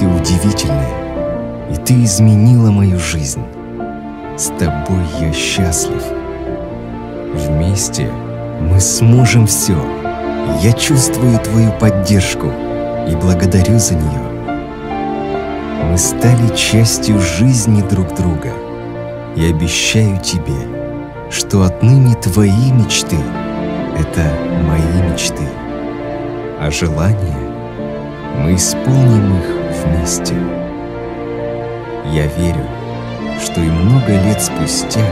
Ты удивительная, и ты изменила мою жизнь. С тобой я счастлив. Вместе мы сможем все. Я чувствую твою поддержку и благодарю за нее. Мы стали частью жизни друг друга. И обещаю тебе, что отныне твои мечты — это мои мечты, а желания мы исполним их вместе. Я верю, что и много лет спустя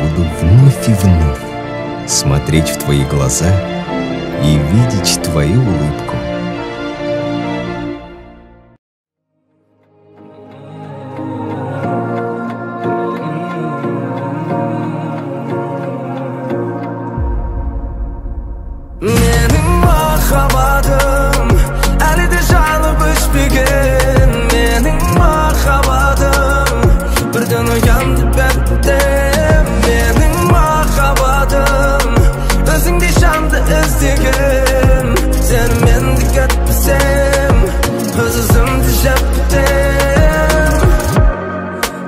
буду вновь и вновь смотреть в твои глаза и видеть твою улыбку.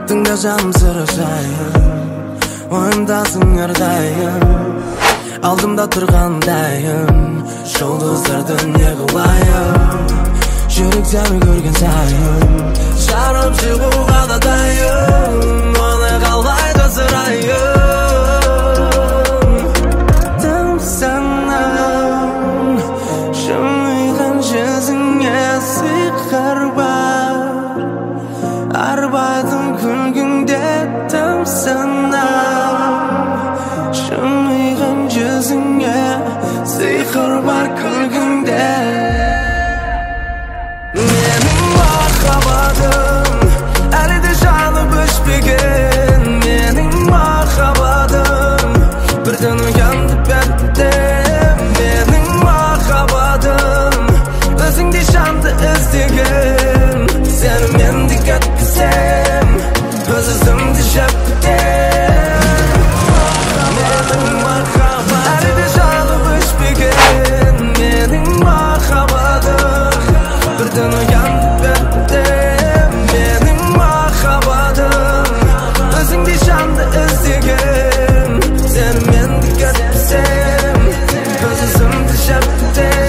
Тыңдасам сырышайын, ойымдасың әрдайым, алдымда тұрғандайым, жұлдыздарды не қылайын, жүрек сені көрген сайын, жарып шығуға да дайын, оны қалай жасырайын. Тым санам, жымиған жүзіңе сиқыр бар, арбайтын күлгіңде тым санам, жымиған жүзіңе сиқыр бар күлгіңде. Менің махаббатым әлі де жанып өшпеген, менің махаббатым бірден оянды бәрінде. Менің махаббатым өзіңдей жанды іздеген, сені мен дикет кісем, өз өзімді жеп бітем. Менің махаббатым әлі де жанып өшпеген, менің махаббатым бірден оянды бәрінде. Менің махаббатым өзіңдей жанды іздеген, сені мен дикет кісем, өз өзімді жеп бітем.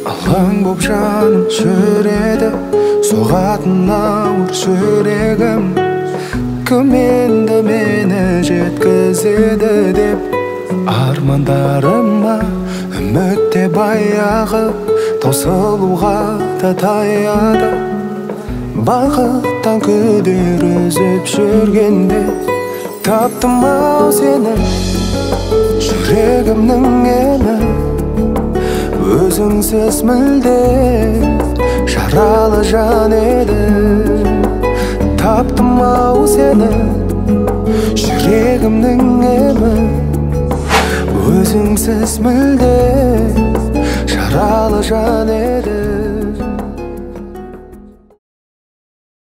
Алаң боп жаным жүреді, соғатын ауыр жүрегім, кім енді мені жеткізеді деп. Армандарыма үмітте баяғы, таусылуға да таяды. Бақыттан күдер үзіп жүргенде таптым ау сені, жүрегімнің емі. Өзіңсіз мүлде жаралы жан еді. Таптым ау сені, жүрегімнің емі. Өзіңсіз мүлде жаралы жан еді.